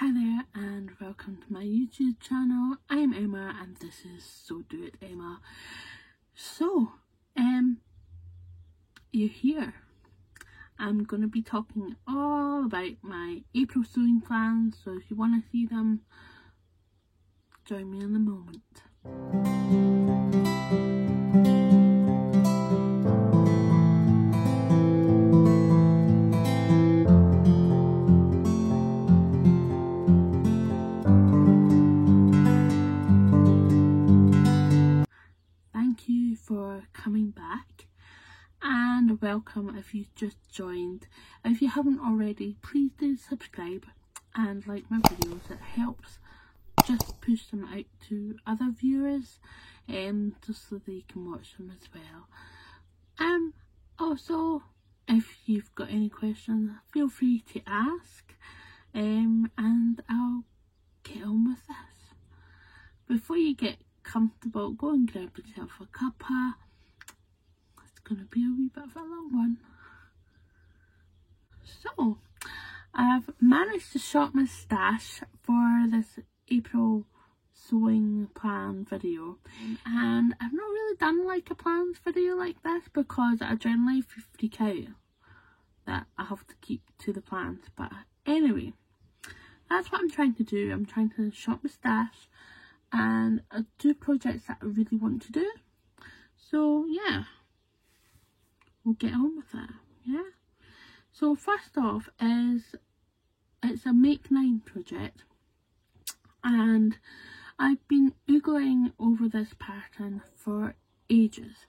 Hi there and welcome to my YouTube channel. I'm Emma and this is So Do It Emma. So, you're here. I'm going to be talking all about my April sewing plans, so if you want to see them, join me in a moment. Thank you for coming back and welcome if you just joined. If you haven't already, please do subscribe and like my videos. It helps just push them out to other viewers just so they can watch them as well. Also, if you've got any questions, feel free to ask and I'll get on with this. Before you get comfortable, go and grab yourself a cuppa. It's gonna be a wee bit of a long one. So I've managed to shop my stash for this April sewing plan video, and I've not really done like a plans video like this because I generally freak out that I have to keep to the plans. But anyway, that's what I'm trying to do. I'm trying to shop my stash and do projects that I really want to do. So yeah, we'll get on with that. Yeah. So first off is it's a Make 9 project, and I've been oogling over this pattern for ages.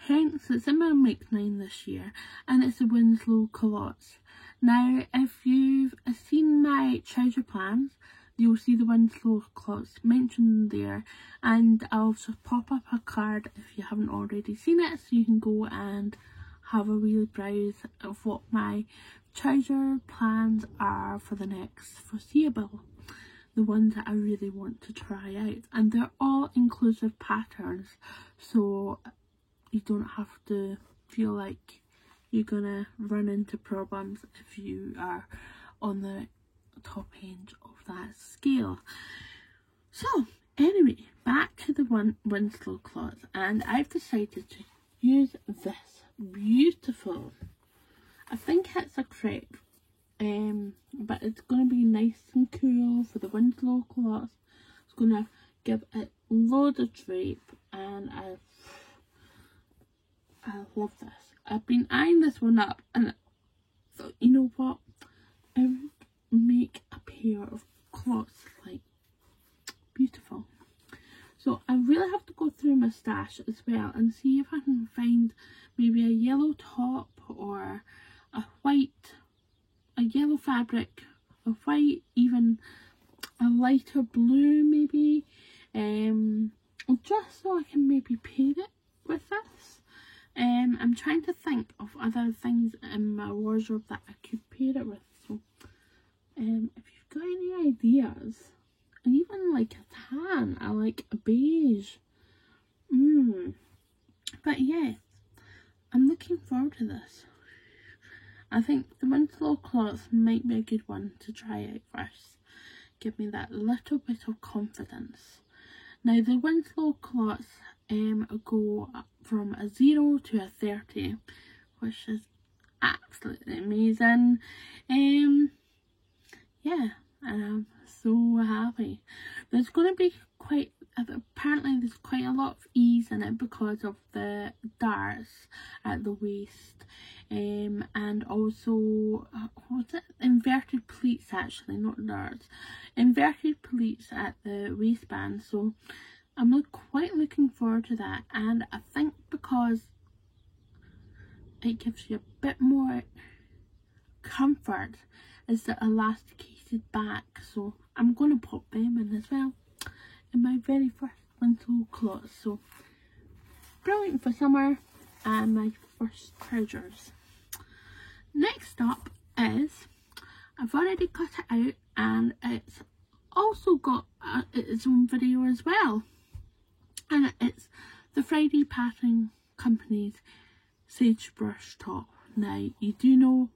Hence it's in my Make 9 this year, and it's the Winslow culottes. Now if you've seen my treasure plans, you'll see the Winslow culottes mentioned there, and I'll just pop up a card if you haven't already seen it, so you can go and have a wee browse of what my treasure plans are for the next foreseeable. The ones that I really want to try out, and they're all inclusive patterns, so you don't have to feel like you're gonna run into problems if you are on the top end of that scale. So anyway, back to the Winslow cloth, and I've decided to use this beautiful, I think it's a crepe, but it's going to be nice and cool for the Winslow cloth. It's going to give it loads of drape, and I love this. I've been eyeing this one up and I thought, you know what, I would make a pair of cloths like beautiful. So I really have to go through my stash as well and see if I can find maybe a yellow top or a yellow fabric, a white, even a lighter blue maybe, just so I can maybe pair it with this. I'm trying to think of other things in my wardrobe that I could pair it with. So if you've got any ideas, and even like a tan, I like a beige. But yeah, I'm looking forward to this. I think the Winslow cloth might be a good one to try out first. Give me that little bit of confidence. Now the Winslow cloths go from a 0 to a 30, which is absolutely amazing. Yeah, and I'm so happy. There's going to be apparently there's quite a lot of ease in it because of the darts at the waist, and also what's it, inverted pleats, actually not darts, inverted pleats at the waistband. So I'm quite looking forward to that, and I think because it gives you a bit more comfort is the elasticated back, so I'm going to pop them in as well in my very first Winslow cloth. So brilliant for summer and my first treasures. Next up is, I've already cut it out, and it's also got its own video as well, and it's the Friday Pattern Company's Sagebrush top. Now you do know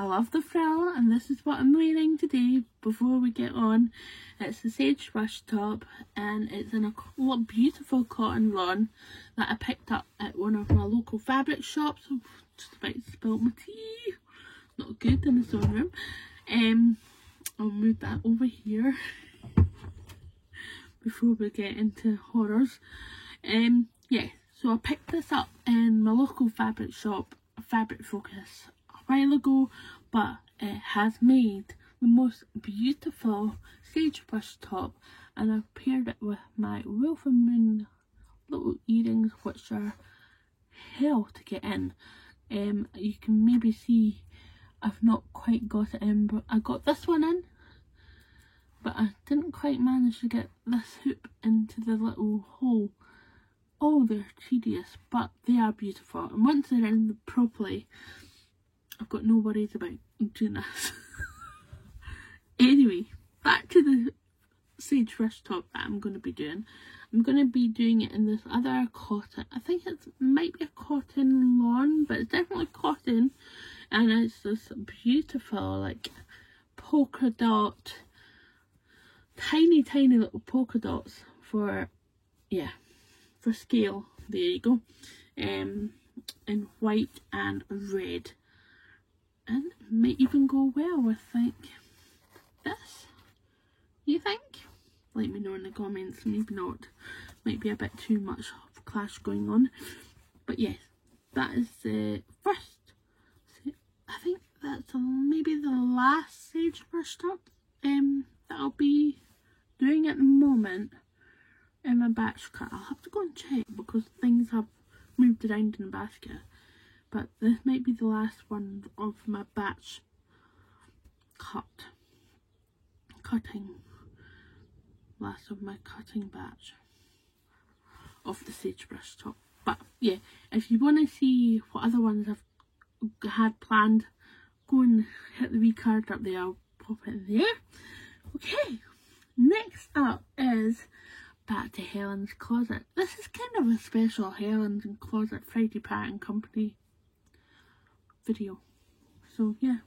I love the frill, and this is what I'm wearing today before we get on. It's the Sagebrush top, and it's in a beautiful cotton lawn that I picked up at one of my local fabric shops. Oh, just about to spill my tea. Not good in the sewing room. I'll move that over here before we get into horrors. Yeah, so I picked this up in my local fabric shop, Fabric Focus, a while ago, but it has made the most beautiful sagebrush top, and I've paired it with my Wolf and Moon little earrings, which are hell to get in. You can maybe see I've not quite got it in, but I got this one in, but I didn't quite manage to get this hoop into the little hole. Oh, they're tedious, but they are beautiful, and once they're in properly, I've got no worries about doing this. Anyway, back to the sagebrush top that I'm going to be doing. I'm going to be doing it in this other cotton. I think it might be a cotton lawn, but it's definitely cotton, and it's this beautiful like polka dot, tiny little polka dots for, yeah, for scale. There you go. In white and red, and it might even go well with like this. You think? Let me know in the comments. Maybe not. Might be a bit too much of a clash going on. But yes, that is the first. I think that's maybe the last sagebrush top that I'll be doing at the moment in my batch cut. I'll have to go and check because things have moved around in the basket. But this might be the last one of my batch cutting. Last of my cutting batch of the sagebrush top. But yeah, if you want to see what other ones I've had planned, go and hit the wee card up there. I'll pop it there. Okay, next up is back to Helen's Closet. This is kind of a special Helen's Closet Friday Party and Company video. So yeah,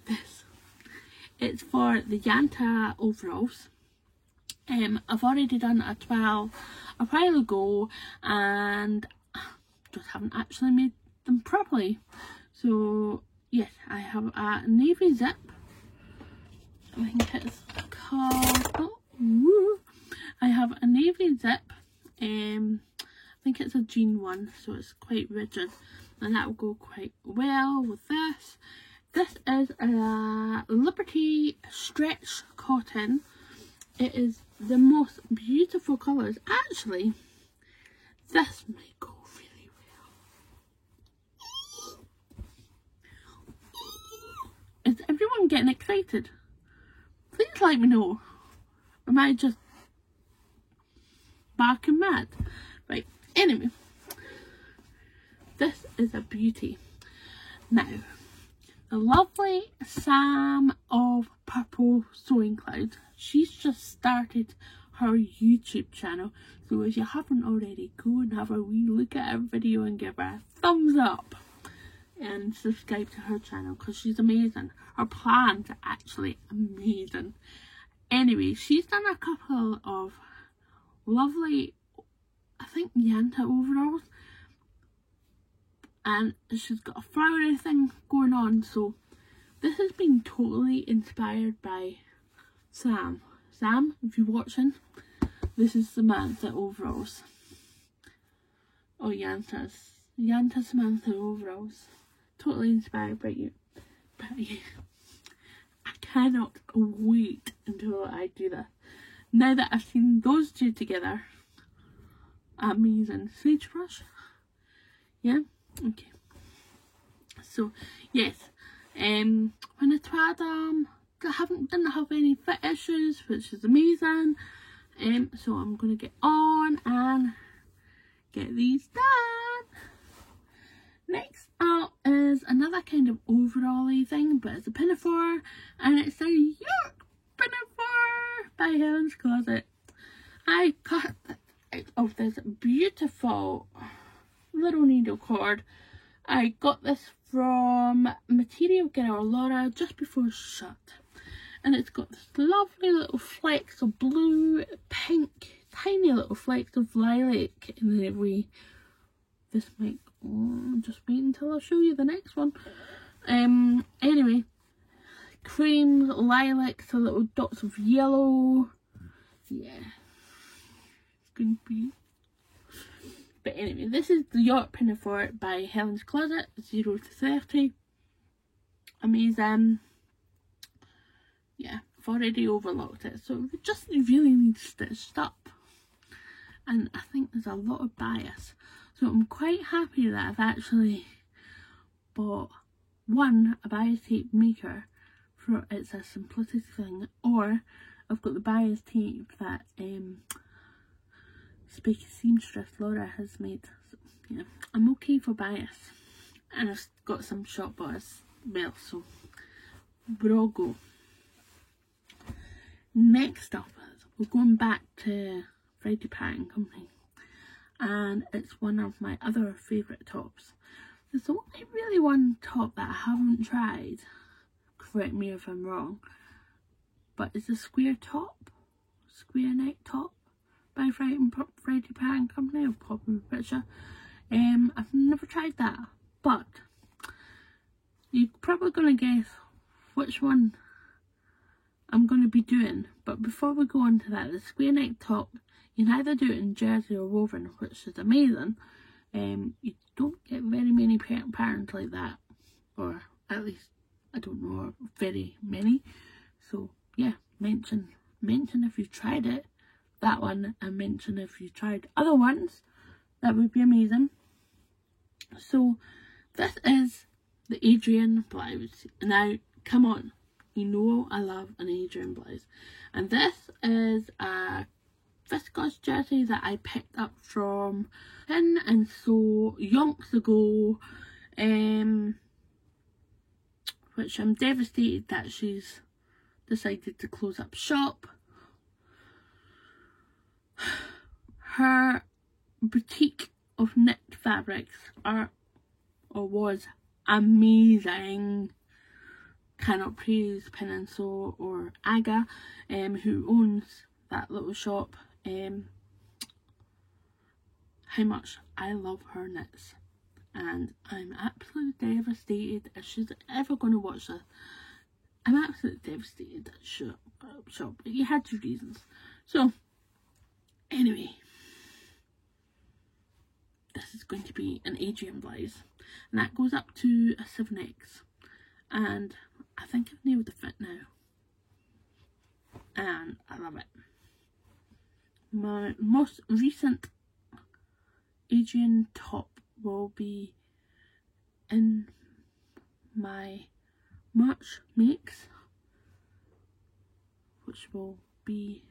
this. It's for the Yanta overalls. I've already done a twirl a while ago and just haven't actually made them properly. So yes, I have a navy zip. I think it's called, I have a navy zip. I think it's a jean one, so it's quite rigid, and that will go quite well with this. This is a Liberty stretch cotton. It is the most beautiful colours. Actually, this might go really well. Is everyone getting excited? Please let me know. Am I just barking mad? Right, anyway. This is a beauty. Now, the lovely Sam of Purple Sewing Cloud, she's just started her YouTube channel, so if you haven't already, go and have a wee look at her video and give her a thumbs up and subscribe to her channel because she's amazing. Her plans are actually amazing. Anyway, she's done a couple of lovely, I think, Yanta overalls, and she's got a flowery thing going on, so this has been totally inspired by Sam. Sam, if you're watching, this is Samantha overalls. Oh, Yanta Samantha overalls. Totally inspired by you. But yeah, I cannot wait until I do this. Now that I've seen those two together, amazing. Sagebrush, yeah. Okay, so yes, when I tried them, I didn't have any fit issues, which is amazing. So I'm gonna get on and get these done. Next up is another kind of overall-y thing, but it's a pinafore, and it's a York pinafore by Helen's Closet. I cut it out of this beautiful little needle cord. I got this from Material Girl Laura Just Before Shut. And it's got this lovely little flecks of blue, pink, tiny little flecks of lilac in every. This might. Oh, just wait until I show you the next one. Anyway, cream, lilac, so little dots of yellow. Yeah, it's going to be. But anyway, this is the York Pinafore by Helen's Closet, 0 to 30. Amazing. Yeah, I've already overlocked it, so it just really needs stitched up. And I think there's a lot of bias. So I'm quite happy that I've actually bought one, a bias tape maker for it's a simplicity thing, or I've got the bias tape that Spiky Seamstress Laura has made. So yeah, I'm okay for bias. And I've got some shop bought as well, so we're all go. Next up, we're going back to Freddie Pattern Company, and it's one of my other favourite tops. There's only really one top that I haven't tried, correct me if I'm wrong, but it's a square neck top by Freddie Pattern Company. I'll pop in a picture. I've never tried that, but you're probably going to guess which one I'm going to be doing. But before we go on to that, the square neck top, you can either do it in jersey or woven, which is amazing. You don't get very many patterns like that, or at least I don't know very many. So yeah, mention if you've tried it, that one, and mention if you've tried other ones. That would be amazing. So this is the Adrian blouse. Now come on, you know I love an Adrian blouse, and this is a viscose jersey that I picked up from Pin and Sew yonks ago, which I'm devastated that she's decided to close up shop. Her boutique of knit fabrics was amazing. Cannot praise Pin and Sew or Aga, who owns that little shop, how much I love her knits, and I'm absolutely devastated if she's ever going to watch this. I'm absolutely devastated that shop, but you had your reasons. So anyway, this is going to be an Adrian blouse, and that goes up to a 7X, and I think I've nailed the fit now, and I love it. My most recent Adrian top will be in my March makes, which will be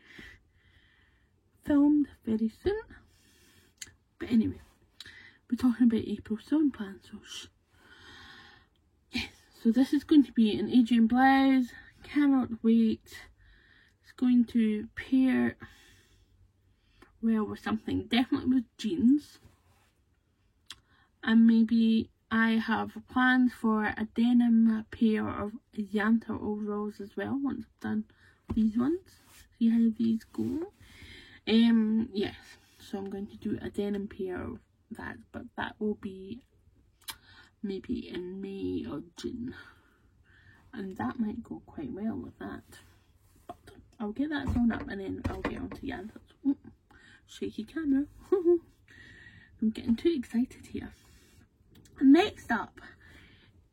filmed very soon. But anyway, we're talking about April sewing plans, so yes. So this is going to be an Adrian blouse. Cannot wait. It's going to pair well with something, definitely with jeans, and maybe I have plans for a denim pair of Yanta overalls as well once I've done these ones. See how these go. Yes, so I'm going to do a denim pair of that, but that will be maybe in May or June, and that might go quite well with that. But I'll get that sewn up and then I'll get onto Yantas. Shaky camera. I'm getting too excited here. Next up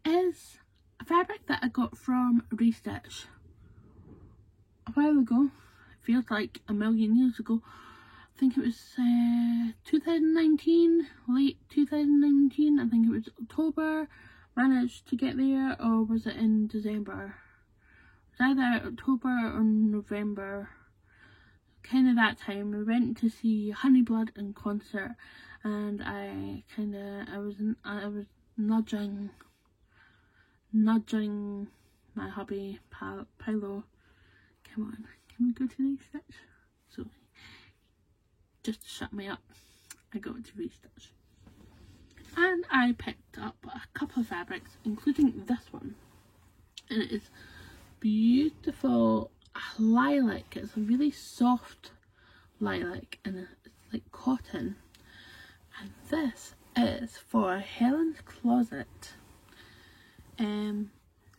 is a fabric that I got from Restitch a while ago. It feels like a million years ago. I think it was 2019, late 2019. I think it was October. Managed to get there, or was it in December? It was either October or November. Kind of that time. We went to see Honeyblood in concert, and I was nudging my hubby Pilo. Come on, can we go to Restitch? So just to shut me up, I got to Restitch. and I picked up a couple of fabrics, including this one, and it is beautiful lilac. It's a really soft lilac and it's like cotton, and this is for Helen's Closet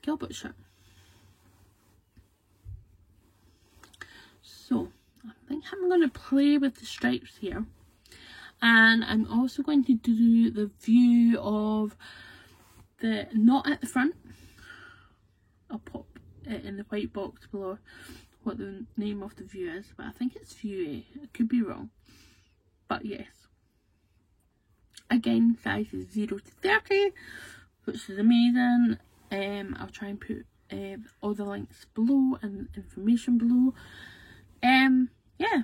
Gilbert shirt. So I think I'm going to play with the stripes here, and I'm also going to do the view of the knot at the front. I'll pop it in the white box below what the name of the view is, but I think it's view A. It could be wrong, but yes. Again, sizes 0 to 30, which is amazing. I'll try and put all the links below and information below. Yeah,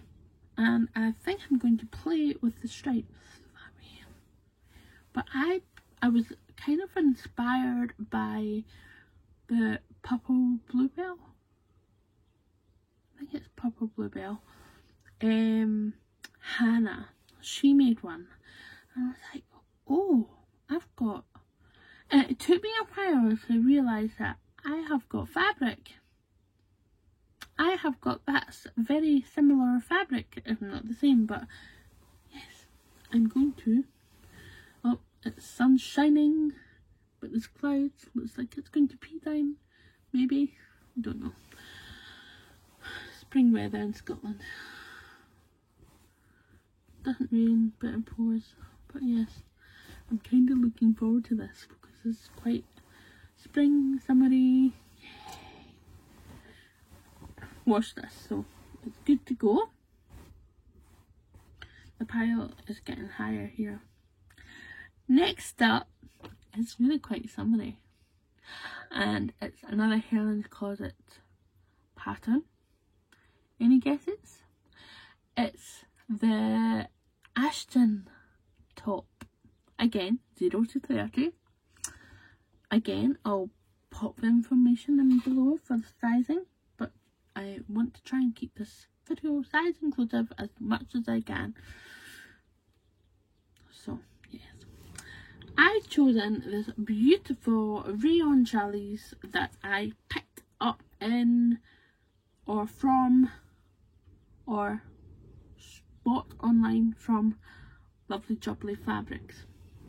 and I think I'm going to play with the stripes that way. But I was kind of inspired by the Purple Bluebell. I think it's Purple Bluebell. Hannah, she made one. And I was like, oh, I've got... And it took me a while to realise that I have got fabric. I have got that very similar fabric, if not the same, but yes, I'm going to. Oh, it's sun shining, but there's clouds. Looks like it's going to be time, maybe. I don't know. Spring weather in Scotland. Doesn't rain, but it pours. But yes, I'm kind of looking forward to this because it's quite spring, summery. Watch this, so it's good to go. The pile is getting higher here. Next up is really quite summery, and it's another Helen's Closet pattern. Any guesses? It's the Ashton top. Again, 0 to 30. Again, I'll pop the information in below for the sizing, but I want to try and keep this video size inclusive as much as I can. So, yes. I've chosen this beautiful rayon challis that I picked up in, or from, or bought online from Lovely Jubbly Fabrics.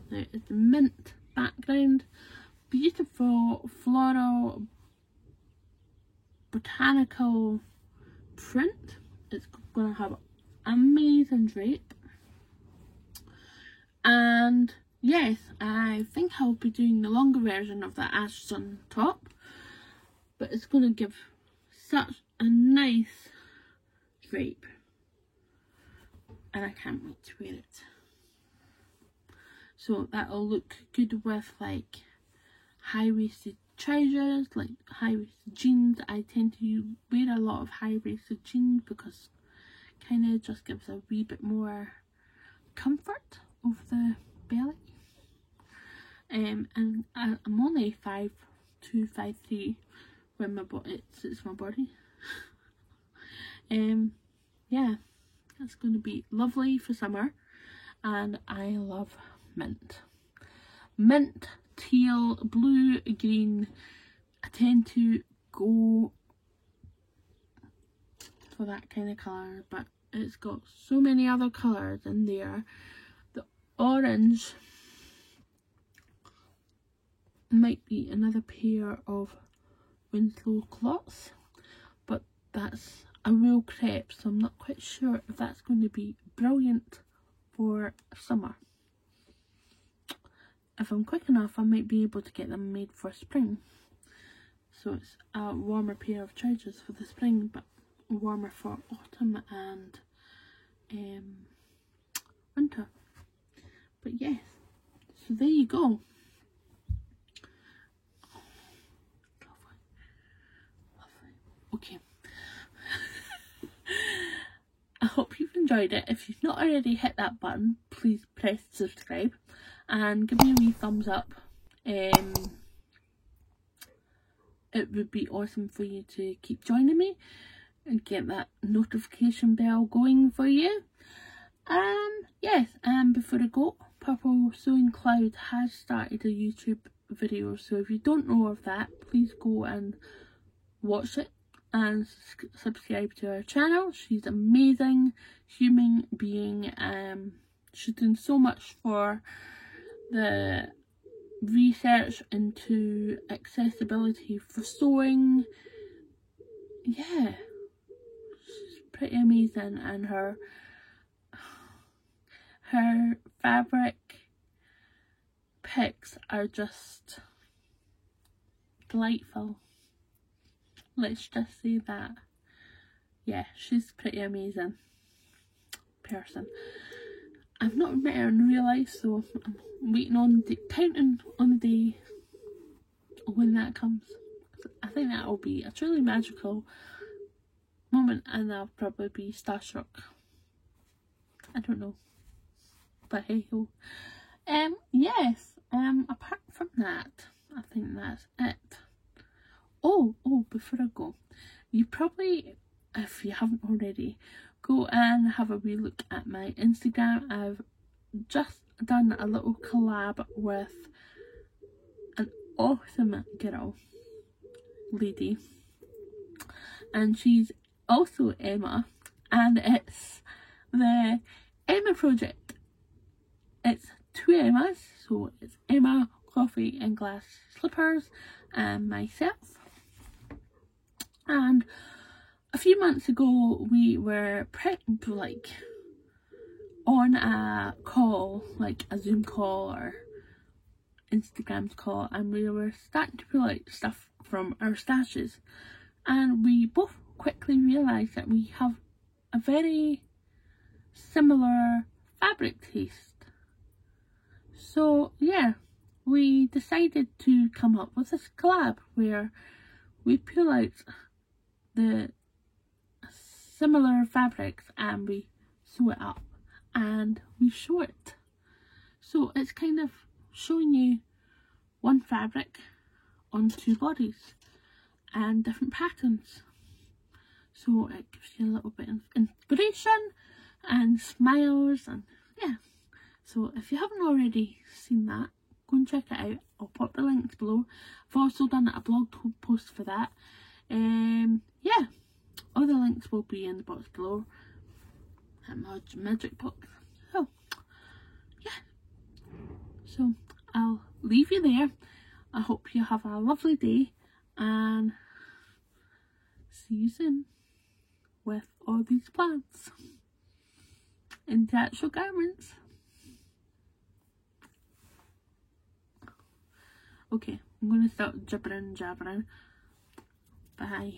There is the mint background, beautiful floral botanical print. It's going to have amazing drape, and yes, I think I'll be doing the longer version of the Ashton top, but it's going to give such a nice drape, and I can't wait to wear it. So that'll look good with like high-waisted trousers, like high-waisted jeans. I tend to wear a lot of high-waisted jeans because kind of just gives a wee bit more comfort of the belly. And I'm only 5'2", 5'3" when my it suits my body. Yeah, that's going to be lovely for summer, and I love mint, teal, blue, green. I tend to go for that kind of colour, but it's got so many other colours in there. The orange might be another pair of Winslow cloths, but that's a wool crepe, so I'm not quite sure if that's going to be brilliant for summer. If I'm quick enough, I might be able to get them made for spring. So it's a warmer pair of trousers for the spring, but warmer for autumn and winter. But yes, so there you go. Okay. I hope you've enjoyed it. If you've not already hit that button, please press subscribe and give me a wee thumbs up. It would be awesome for you to keep joining me and get that notification bell going for you. Yes, and before I go, Purple Sewing Cloud has started a YouTube video, so if you don't know of that, please go and watch it and subscribe to her channel. She's an amazing human being. She's doing so much for the research into accessibility for sewing. Yeah, she's pretty amazing, and her fabric pics are just delightful. Let's just say that. Yeah, she's pretty amazing person. I've not met her in real life, so I'm waiting on the counting on the day when that comes. I think that will be a truly magical moment, and I'll probably be starstruck. I don't know, but hey ho. Yes. Apart from that, I think that's it. Oh, before I go, you probably, if you haven't already, go and have a wee look at my Instagram. I've just done a little collab with an awesome girl, lady, and she's also Emma, and it's the Emma Project. It's two Emmas, so it's Emma Coffee and Glass Slippers and myself. And a few months ago we were like on a call, like a Zoom call or Instagram call, and we were starting to pull out stuff from our stashes, and we both quickly realised that we have a very similar fabric taste. So yeah, we decided to come up with this collab where we pull out the similar fabrics and we sew it up and we show it. So it's kind of showing you one fabric on two bodies and different patterns. So it gives you a little bit of inspiration and smiles, and yeah. So if you haven't already seen that, go and check it out. I'll put the links below. I've also done a blog post for that. Yeah, all the links will be in the box below at my magic box. So yeah, so I'll leave you there. I hope you have a lovely day, and see you soon with all these plans into actual garments. Okay, I'm going to start jabbering. Bye.